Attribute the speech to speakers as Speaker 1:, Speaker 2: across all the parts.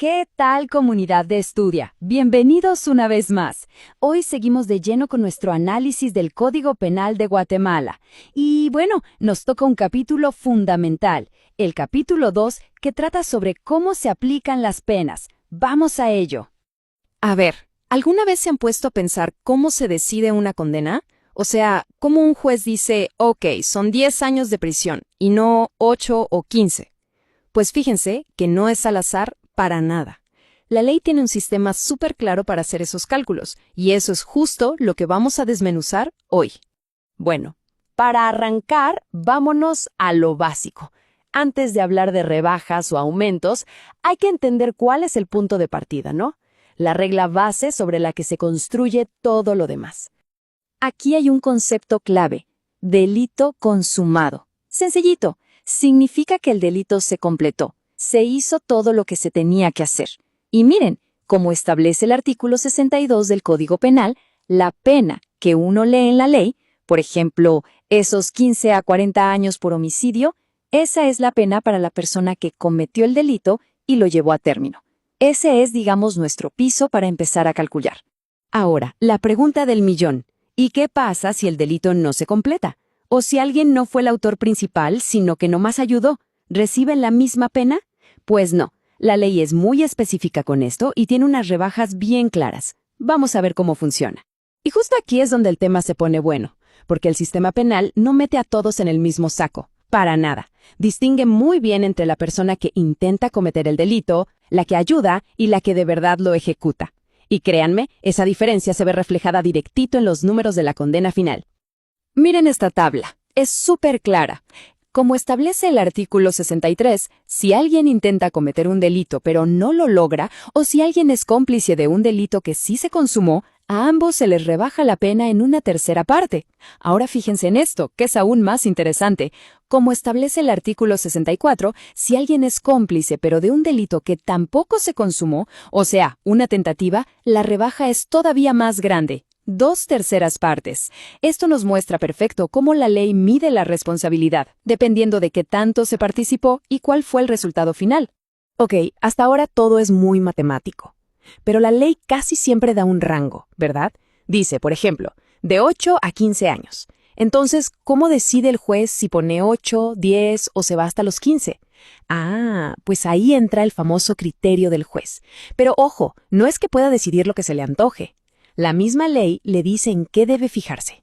Speaker 1: ¿Qué tal, comunidad de Estudia? Bienvenidos una vez más. Hoy seguimos de lleno con nuestro análisis del Código Penal de Guatemala. Y bueno, nos toca un capítulo fundamental, el capítulo 2, que trata sobre cómo se aplican las penas. Vamos a ello.
Speaker 2: A ver, ¿alguna vez se han puesto a pensar cómo se decide una condena? O sea, cómo un juez dice, ok, son 10 años de prisión, y no 8 o 15. Pues fíjense que no es al azar para nada. La ley tiene un sistema súper claro para hacer esos cálculos, y eso es justo lo que vamos a desmenuzar hoy. Bueno, para arrancar, vámonos a lo básico. Antes de hablar de rebajas o aumentos, hay que entender cuál es el punto de partida, ¿no? La regla base sobre la que se construye todo lo demás. Aquí hay un concepto clave: delito consumado. Sencillito, significa que el delito se completó, se hizo todo lo que se tenía que hacer. Y miren, como establece el artículo 62 del Código Penal, la pena que uno lee en la ley, por ejemplo, esos 15 a 40 años por homicidio, esa es la pena para la persona que cometió el delito y lo llevó a término. Ese es, digamos, nuestro piso para empezar a calcular. Ahora, la pregunta del millón: ¿y qué pasa si el delito no se completa? O si alguien no fue el autor principal, sino que nomás ayudó, ¿reciben la misma pena? Pues no, la ley es muy específica con esto y tiene unas rebajas bien claras. Vamos a ver cómo funciona. Y justo aquí es donde el tema se pone bueno, porque el sistema penal no mete a todos en el mismo saco, para nada. Distingue muy bien entre la persona que intenta cometer el delito, la que ayuda y la que de verdad lo ejecuta. Y créanme, esa diferencia se ve reflejada directito en los números de la condena final. Miren esta tabla, es súper clara. Como establece el artículo 63, si alguien intenta cometer un delito pero no lo logra, o si alguien es cómplice de un delito que sí se consumó, a ambos se les rebaja la pena en una tercera parte. Ahora fíjense en esto, que es aún más interesante. Como establece el artículo 64, si alguien es cómplice pero de un delito que tampoco se consumó, o sea, una tentativa, la rebaja es todavía más grande: 2/3 partes. Esto nos muestra perfecto cómo la ley mide la responsabilidad, dependiendo de qué tanto se participó y cuál fue el resultado final. Ok, hasta ahora todo es muy matemático. Pero la ley casi siempre da un rango, ¿verdad? Dice, por ejemplo, de 8 a 15 años. Entonces, ¿cómo decide el juez si pone 8, 10 o se va hasta los 15? Ah, pues ahí entra el famoso criterio del juez. Pero ojo, no es que pueda decidir lo que se le antoje. La misma ley le dice en qué debe fijarse.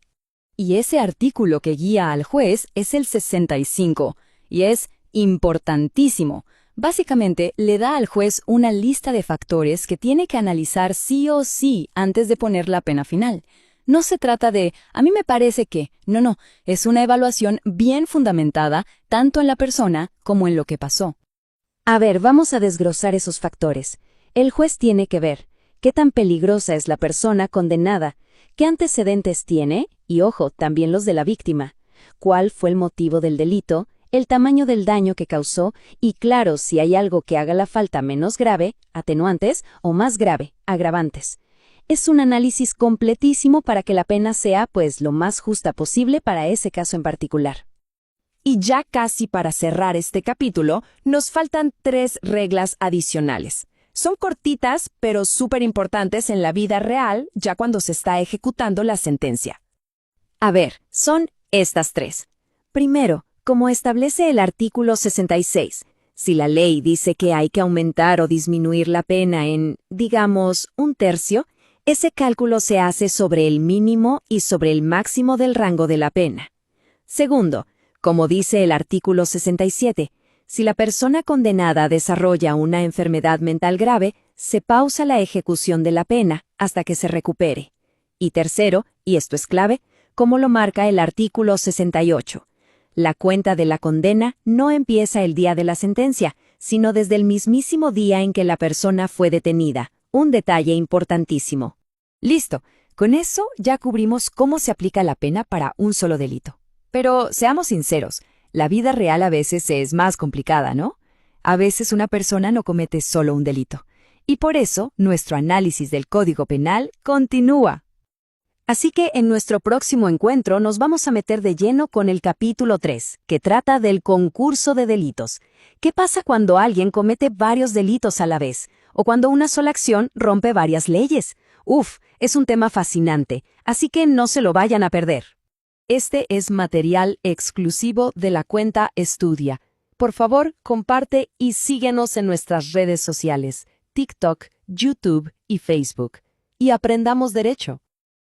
Speaker 1: Y ese artículo que guía al juez es el 65, y es importantísimo. Básicamente, le da al juez una lista de factores que tiene que analizar sí o sí antes de poner la pena final. No se trata de, a mí me parece que, no, es una evaluación bien fundamentada tanto en la persona como en lo que pasó. A ver, vamos a desglosar esos factores. El juez tiene que ver qué tan peligrosa es la persona condenada, qué antecedentes tiene, y ojo, también los de la víctima, cuál fue el motivo del delito, el tamaño del daño que causó y, claro, si hay algo que haga la falta menos grave, atenuantes, o más grave, agravantes. Es un análisis completísimo para que la pena sea, pues, lo más justa posible para ese caso en particular.
Speaker 2: Y ya casi para cerrar este capítulo, nos faltan 3 reglas adicionales. Son cortitas, pero súper importantes en la vida real, ya cuando se está ejecutando la sentencia. A ver, son estas 3. Primero, como establece el artículo 66, si la ley dice que hay que aumentar o disminuir la pena en, digamos, 1/3, ese cálculo se hace sobre el mínimo y sobre el máximo del rango de la pena. Segundo, como dice el artículo 67, si la persona condenada desarrolla una enfermedad mental grave, se pausa la ejecución de la pena hasta que se recupere. Y tercero, y esto es clave, como lo marca el artículo 68, la cuenta de la condena no empieza el día de la sentencia, sino desde el mismísimo día en que la persona fue detenida. Un detalle importantísimo. Listo, con eso ya cubrimos cómo se aplica la pena para un solo delito. Pero seamos sinceros, la vida real a veces es más complicada, ¿no? A veces una persona no comete solo un delito. Y por eso, nuestro análisis del Código Penal continúa. Así que en nuestro próximo encuentro nos vamos a meter de lleno con el capítulo 3, que trata del concurso de delitos. ¿Qué pasa cuando alguien comete varios delitos a la vez?
Speaker 1: o cuando una sola acción rompe varias leyes. Uf, es un tema fascinante, así que no se lo vayan a perder. Este es material exclusivo de la cuenta Estudia. Por favor, comparte y síguenos en nuestras redes sociales, TikTok, YouTube y Facebook. Y aprendamos derecho.